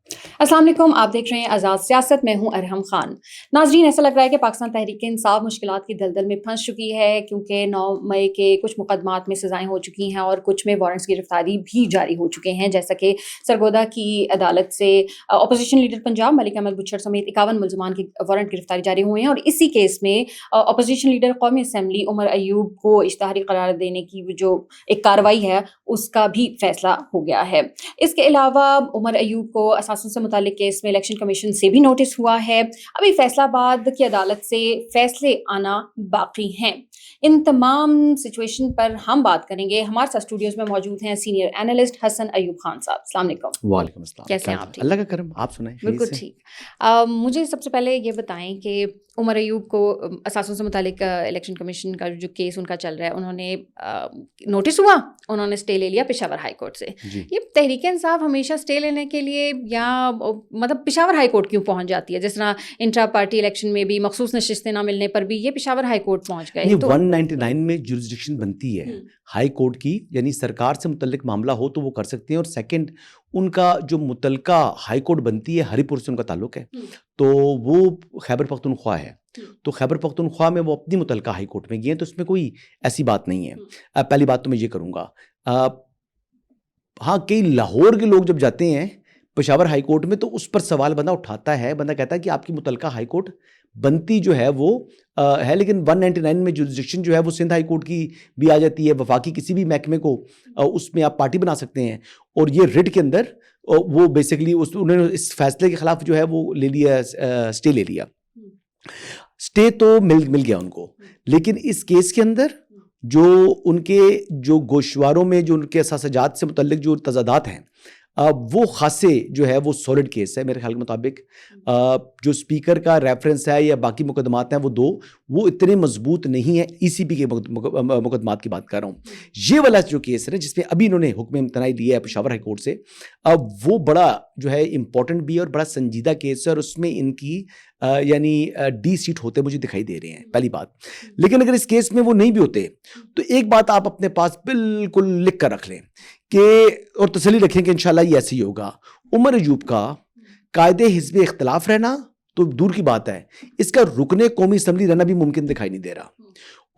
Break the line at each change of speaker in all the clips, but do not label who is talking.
अस्सलाम वालेकुम, आप देख रहे हैं आज़ाद सियासत में हूं अरहम खान। नाजरीन, ऐसा लग रहा है कि पाकिस्तान तहरीक इंसाफ मुश्किलात की दलदल में फंस चुकी है, क्योंकि 9 मई के कुछ मुकदमात में सजाएं हो चुकी हैं और कुछ में वारंट्स की गिरफ्तारी भी जारी हो चुके हैं। जैसा कि सरगोदा की अदालत से अपोजिशन लीडर पंजाब मलिक अहमद बुचर समेत 51 मुलजमान की वारंट गिरफ्तारी जारी हुए हैं और इसी केस में अपोजिशन लीडर कौमी असम्बली उमर अयूब को इश्तिहारी करार देने की जो एक कार्रवाई है उसका भी फैसला हो गया है। इसके अलावा उमर अयूब को असासन से मुतालिक केस में इलेक्शन कमीशन से भी नोटिस हुआ है। अभी फैसलाबाद की अदालत से फैसले आना बाकी हैं। इन तमाम सिचुएशन पर हम बात करेंगे। हमारे साथ स्टूडियोज में मौजूद हैं सीनियर एनालिस्ट हसन अयूब खान साहब। अस्सलाम वालेकुम।
वालेकुम अस्सलाम।
कैसे हैं आप? ठीक,
अल्लाह का करम, आप सुनाएं?
बिल्कुल ठीक। मुझे सबसे पहले ये बताएं कि उमर अयूब को असासों से मुतालिक इलेक्शन कमीशन का जो केस उनका चल रहा है, उन्होंने नोटिस हुआ, उन्होंने स्टे ले लिया पेशावर हाई कोर्ट से। ये तहरीक इंसाफ हमेशा स्टे लेने के लिए या मतलब पेशावर हाई कोर्ट क्यों पहुंच जाती है? जिस तरह इंट्रा पार्टी इलेक्शन में भी मखसूस नशिस्तें ना मिलने पर भी ये पेशावर हाई कोर्ट पहुंच गए।
तो 199 में जुरिस्डिक्शन बनती है हाई कोर्ट की, यानी सरकार से मुतल्लिक मामला हो तो वो कर सकते हैं। और सेकंड, उनका जो मुतलका हाई कोर्ट बनती है हरिपुर से उनका ताल्लुक है, तो वो खैबर पख्तूनख्वा है, तो खैबर पख्तूनख्वा में वो अपनी मुतलका हाई कोर्ट में गए हैं, तो इसमें कोई ऐसी बात नहीं है। पहली बात तो मैं ये करूँगा, हाँ, कई लाहौर के लोग जब जाते हैं पेशावर हाई कोर्ट में तो उस पर सवाल बंदा उठाता है, बंदा कहता है कि आपकी मुतलका हाई कोर्ट बनती जो है वो है, लेकिन 199 में जुरिस्डिक्शन जो है वो सिंध हाई कोर्ट की भी आ जाती है। वफाकी किसी भी महकमे को उसमें आप पार्टी बना सकते हैं, और ये रिट के अंदर वो बेसिकली उन्होंने इस फैसले के खिलाफ जो है वो ले लिया, स्टे ले लिया। स्टे तो मिल गया उनको, लेकिन इस केस के अंदर जो उनके जो गोशवारों में जो उनके असासजात से मुतल्लिक जो तजादात हैं, वो खासे जो है वो सॉलिड केस है मेरे ख्याल के मुताबिक। जो स्पीकर का रेफरेंस है या बाकी मुकदमात हैं वो इतने मजबूत नहीं है। ईसीपी के मुकदमात की बात कर रहा हूँ। ये वाला जो केस है ना, जिसमें अभी इन्होंने हुक्म इम्तनाई लिया है पेशावर हाई कोर्ट से, वो बड़ा जो है इम्पोर्टेंट भी है और बड़ा संजीदा केस है, और उसमें इनकी यानी डी सीट होते मुझे दिखाई दे रहे हैं, पहली बात। लेकिन अगर इस केस में वो नहीं भी होते तो एक बात आप अपने पास बिल्कुल लिख कर रख लें कि और तसल्ली रखें कि इंशाल्लाह ये ऐसे ही होगा। उमर अयूब का कायदे हिज़्ब इख्तिलाफ रहना तो दूर की बात है, इसका रुकने कौमी असम्बली रहना भी मुमकिन दिखाई नहीं दे रहा।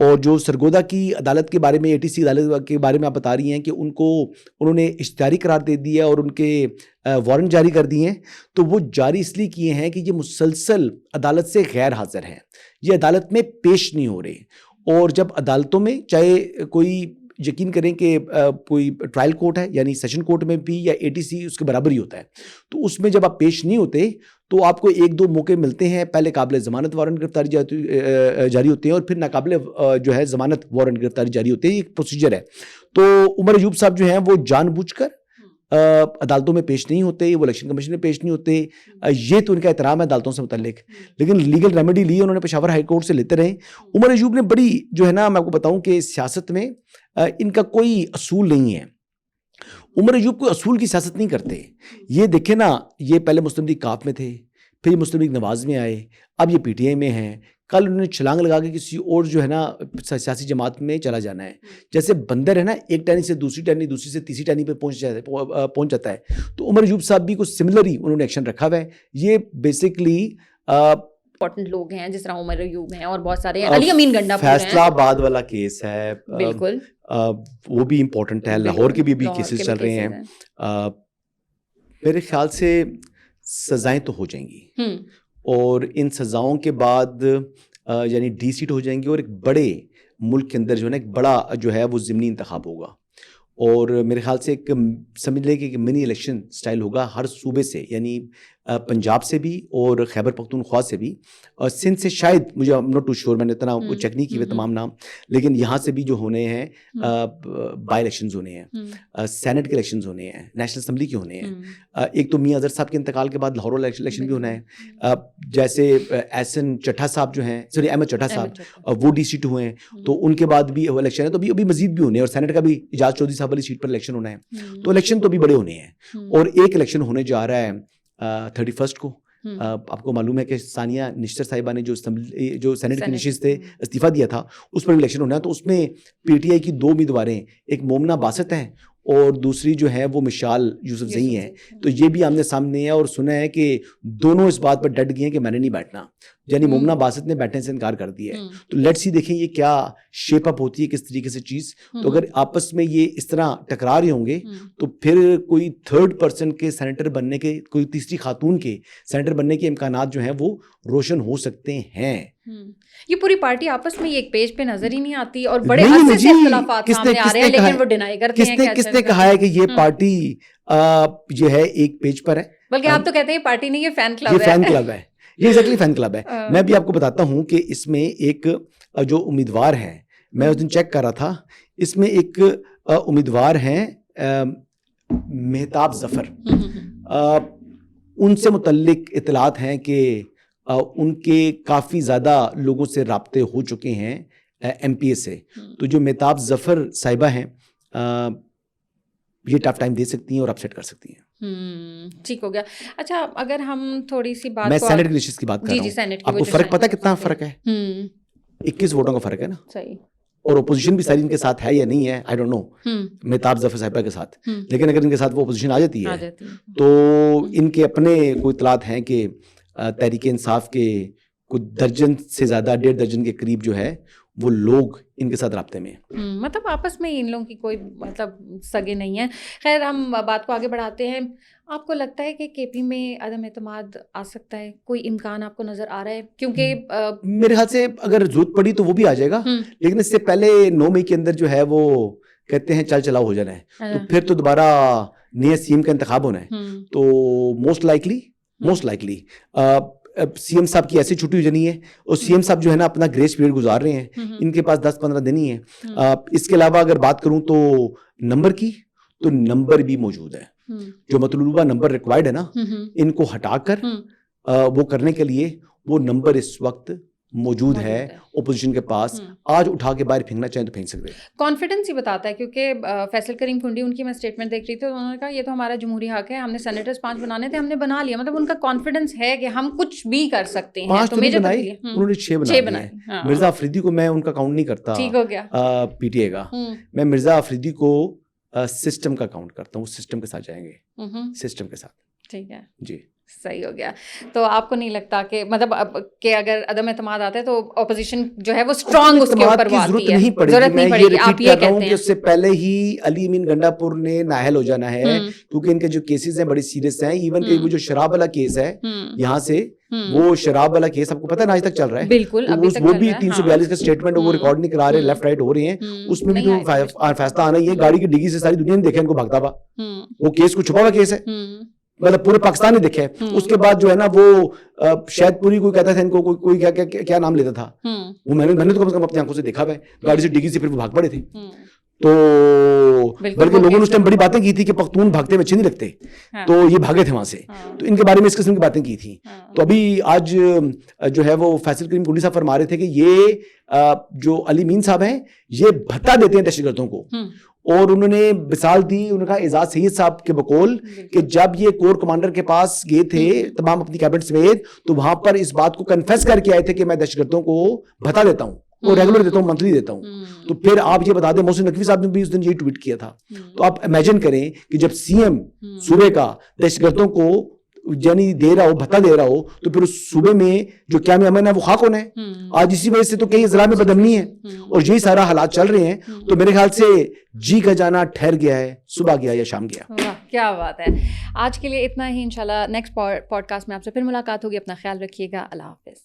और जो सरगोदा की अदालत के बारे में, एटीसी अदालत के बारे में आप बता रही हैं कि उन्होंने इश्तिहारी करार दे दिया और उनके वारंट जारी कर दिए हैं, तो वो जारी इसलिए किए हैं कि ये मुसलसल अदालत से गैर हाजिर हैं, ये अदालत में पेश नहीं हो रहे। और जब अदालतों में, चाहे कोई यकीन करें कि कोई ट्रायल कोर्ट है यानी सेशन कोर्ट में भी, या एटीसी उसके बराबर ही होता है, तो उसमें जब आप पेश नहीं होते तो आपको एक दो मौके मिलते हैं। पहले काबिल ज़मानत वारंट गिरफ्तारी जारी होते हैं और फिर नाकाबिल जो है ज़मानत वारंट गिरफ्तारी जारी होते हैं। एक प्रोसीजर है। तो उमर अयूब साहब जो हैं वो जानबूझकर अदालतों में पेश नहीं होते, वो इलेक्शन कमीशन में पेश नहीं होते। ये तो उनका एहतराम है अदालतों से मुतल्लिक, लेकिन लीगल रेमेडी ली उन्होंने पेशावर हाई कोर्ट से लेते रहे। उमर अयूब ने बड़ी जो है ना, मैं आपको बताऊं कि सियासत में इनका कोई असूल नहीं है। उमर अयूब कोई असूल की सियासत नहीं करते। ये देखे ना, ये पहले मुस्लिम लीग काफ में थे, फिर मुस्लिम लीग नवाज में आए, अब ये पीटीआई में हैं। कल उन्होंने छलांग लगा के किसी और जो है ना सियासी जमात में चला जाना है। जैसे बंदर है ना, एक टहनी से दूसरी टहनी, दूसरी से तीसरी टहनी पे पहुंच जाता है, तो उमर अयूब साहब भी कुछ सिमिलर ही उन्होंने एक्शन रखा हुआ है। ये बेसिकली
इंपॉर्टेंट लोग हैं, जिस तरह उमर अयूब हैं और बहुत सारे, अली अमीन गंडापुर हैं,
फैसलाबाद वाला केस है,
बिल्कुल
वो भी इम्पोर्टेंट है। लाहौर के भी केसेस चल रहे हैं। मेरे ख्याल से सजाएं तो हो जाएंगी, और इन सजाओं के बाद यानी डी सीट हो जाएंगी, और एक बड़े मुल्क के अंदर जो है ना एक बड़ा जो है वो ज़िमनी इंतखाब होगा। और मेरे ख्याल से एक समझ लें कि मिनी इलेक्शन स्टाइल होगा हर सूबे से, यानी पंजाब से भी और खैबर पख्तूनख्वा से भी, और सिंध से शायद, मुझे नॉट टू श्योर, मैंने इतना चेक नहीं किए तमाम नाम, लेकिन यहाँ से भी जो होने हैं बाई इलेक्शंस होने हैं, सेनेट के इलेक्शंस होने हैं, नेशनल असम्बली के होने हैं। एक तो मियां अजहर साहब के इंतकाल के बाद लाहौर इलेक्शन भी होना है। जैसे एहसन चट्टा साहब जो हैं, सॉरी अहमद चट्टा साहब, वो डी सीट हुए हैं, तो उनके बाद भी इलेक्शन है, तो अभी मजीद भी होने हैं। और सेनेट का भी इजाज चौधरी साहब वाली सीट पर इलेक्शन होना है, तो इलेक्शन तो भी बड़े होने हैं। और एक इलेक्शन होने जा रहा है 31 को। आपको मालूम है कि सानिया निश्तर साहिबा ने जो सेनेट के निशिस्त थे इस्तीफा दिया था, उस पर इलेक्शन होना है। तो उसमें पीटीआई की 2 उम्मीदवारें, एक मोमना बासत हैं اور دوسری جو ہے وہ مشال یوسف زئی ہیں. تو یہ بھی آمنے سامنے ہے اور سنا ہے کہ دونوں اس بات پر ڈٹ گئے ہیں کہ میں نے نہیں بیٹھنا, یعنی مومنہ باسط نے بیٹھنے سے انکار کر دیا ہے. تو لیٹس سی دیکھیں یہ کیا شیپ اپ ہوتی ہے کس طریقے سے چیز. تو اگر آپس میں یہ اس طرح ٹکرا رہے ہوں گے تو پھر کوئی تھرڈ پرسن کے سینیٹر بننے کے, کوئی تیسری خاتون کے سینیٹر بننے کے امکانات جو ہیں وہ روشن ہو سکتے ہیں.
یہ پوری پارٹی آپس میں ایک پیج پہ نظر ہی نہیں آتی اور بڑے عرصے سے اختلافات سامنے آ رہے ہیں لیکن وہ ڈینائی کرتے ہیں.
کس نے کہا ہے کہ یہ پارٹی جو ہے ایک پیج پر ہے؟
بلکہ آپ تو کہتے ہیں پارٹی نہیں, یہ فین کلب ہے.
یہ فین کلب ہے, یہ ایگزیکٹلی فین کلب ہے. میں بھی آپ کو بتاتا ہوں کہ اس میں ایک جو امیدوار ہیں, میں اس دن چیک کر رہا تھا, اس میں ایک امیدوار ہیں مہتاب ظفر. ان سے متعلق اطلاعات ہیں کہ ان کے کافی زیادہ لوگوں سے رابطے ہو چکے ہیں ایم پی اے سے. تو جو مہتاب ظفر صاحبہ ہیں یہ ٹف ٹائم دے سکتی ہیں اور اپسیٹ کر سکتی ہیں.
ٹھیک ہو گیا. اچھا اگر ہم تھوڑی سی بات,
میں سینٹ کی ریشز کی بات کر رہا ہوں. آپ کو فرق پتہ کتنا فرق ہے؟ 21 ووٹوں کا فرق ہے نا. صحیح. اور اپوزیشن بھی ساری ان کے ساتھ ہے یا نہیں ہے آئی ڈونٹ نو, مہتاب ظفر صاحبہ کے ساتھ. لیکن اگر ان کے ساتھ وہ اپوزیشن آ جاتی ہے تو ان کے اپنے کوئی اطلاعات ہیں کہ تحریک انصاف کے کچھ درجن سے زیادہ 1.5 درجن کے قریب جو ہے وہ لوگ ان کے ساتھ رابطے میں ہیں.
مطلب آپس میں ان لوگوں کی کوئی مطلب سگے نہیں ہیں. خیر ہم بات کو آگے بڑھاتے ہیں. آپ کو لگتا ہے کہ کے پی میں عدم اعتماد آ سکتا ہے؟ کوئی امکان آپ کو نظر آ رہا ہے؟ کیونکہ
میرے خیال سے اگر ضرورت پڑی تو وہ بھی آ جائے گا, لیکن اس سے پہلے 9 مئی کے اندر جو ہے وہ کہتے ہیں چل چلاؤ ہو جانا ہے, تو پھر تو دوبارہ نئے سی ایم کا انتخاب ہونا ہے. تو موسٹ لائکلی سی ایم صاحب کی ایسی چھٹی ہو جانی ہے, اور سی ایم صاحب جو ہے نا اپنا گریس پیریڈ گزار رہے ہیں, ان کے پاس 10-15 دن ہی ہیں. اس کے علاوہ اگر بات کروں تو نمبر کی, تو نمبر بھی موجود ہے. جو مطلوبہ نمبر ریکوائرڈ ہے نا, ان کو ہٹا کر وہ کرنے کے لیے وہ نمبر اس وقت موجود ہے اپوزیشن کے پاس. آج اٹھا کے باہر پھینکنا چاہیں تو پھینک سکتے ہیں.
کانفیڈنس ہی بتاتا ہے, کیونکہ فیصل کریم کنڈی ان کی میں اسٹیٹمنٹ دیکھ رہی تھی, انہوں نے کہا یہ تو ہمارا جمہوری حق ہے, ہم نے سینیٹرز 5 بنانے تھے, ہم نے بنا لیا. مطلب ان کا کانفیڈنس ہے کہ ہم کچھ بھی کر سکتے ہیں.
5 انہوں نے 6 بنائے. مرزا افریدی کو میں ان کا کاؤنٹ نہیں کرتا,
ٹھیک ہو گیا,
پی ٹی اے کا. میں مرزا افریدی کو سسٹم کا کاؤنٹ کرتا ہوں, سسٹم کے ساتھ جائیں گے, سسٹم کے ساتھ.
ٹھیک ہے
جی,
صحیح ہو گیا. تو آپ کو نہیں لگتا کہ مطلب کہ اگر عدم اعتماد آتا ہے تو اپوزیشن جو ہے وہ اسٹرانگ اس کے اوپر وہ آتی ہے, ضرورت نہیں پڑے گی. آپ یہ کہتے ہیں
اس سے پہلے ہی علی امین گنڈا پور نے نااہل ہو جانا ہے, کیونکہ ان کے جو کیسز ہیں بڑی سیریس ہیں. ایون کہ وہ جو شراب والا کیس ہے یہاں سے, وہ شراب والا کیس آپ کو پتہ ہے آج تک چل رہا ہے.
بالکل,
وہ بھی 342 کا اسٹیٹمنٹ وہ ریکارڈ نہیں کرا رہے, لیفٹ رائٹ ہو رہے ہیں. اس میں بھی تو فیصلہ آنا ہی ہے. گاڑی کی ڈگی سے ساری دنیا نے دیکھا ان کو بھاگتا ہوا. وہ کیس کو چھپا ہوا کیس ہے, مطلب پورے پاکستان نے دیکھا ہے. اس کے بعد جو ہے نا وہ شاید پوری کوئی کہتا تھا ان کو, کوئی کیا نام لیتا تھا, وہ میں نے تو کم از کم اپنی آنکھوں سے دیکھا ہے. گاڑی سے ڈگی سے پھر وہ بھاگ پڑے تھے. تو بلکہ لوگوں نے اس ٹائم بڑی باتیں کی تھی کہ پختون بھاگتے ہوئے اچھے نہیں لگتے, تو یہ بھاگے تھے وہاں سے. تو ان کے بارے میں اس قسم کی باتیں کی تھی. تو ابھی آج جو ہے وہ فیصل کریم کنڈی صاحب فرما رہے تھے کہ یہ جو علی مین صاحب ہیں یہ بھتا دیتے ہیں دہشت گردوں کو. اور انہوں نے مثال دی, انہوں نے کہا اعزاز سید صاحب کے بقول کہ جب یہ کور کمانڈر کے پاس گئے تھے تمام اپنی کیبنٹ سمیت, تو وہاں پر اس بات کو کنفیس کر کے آئے تھے کہ میں دہشت گردوں کو بھتا دیتا ہوں, اور ریگولر دیتا ہوں, منتھلی دیتا ہوں. تو پھر آپ یہ بتا دیں, محسن نقوی صاحب نے بھی اس دن یہ ٹویٹ کیا تھا. تو آپ امیجن کریں کہ جب سی ایم صوبے کا دہشت گردوں کو یعنی دے رہا ہو, بھتا دے رہا ہو, تو پھر اس صوبے میں جو قیام امن ہے وہ خاک ہونا ہے. آج اسی وجہ سے تو کئی اضلاع میں بدامنی ہے, اور یہی سارا حالات چل رہے ہیں. تو میرے خیال سے جی کا جانا ٹھہر گیا ہے, صبح گیا یا شام گیا.
کیا بات ہے. آج کے لیے اتنا ہی, انشاءاللہ نیکسٹ پوڈ کاسٹ میں آپ سے پھر ملاقات ہوگی. اپنا خیال رکھیے گا. اللہ حافظ.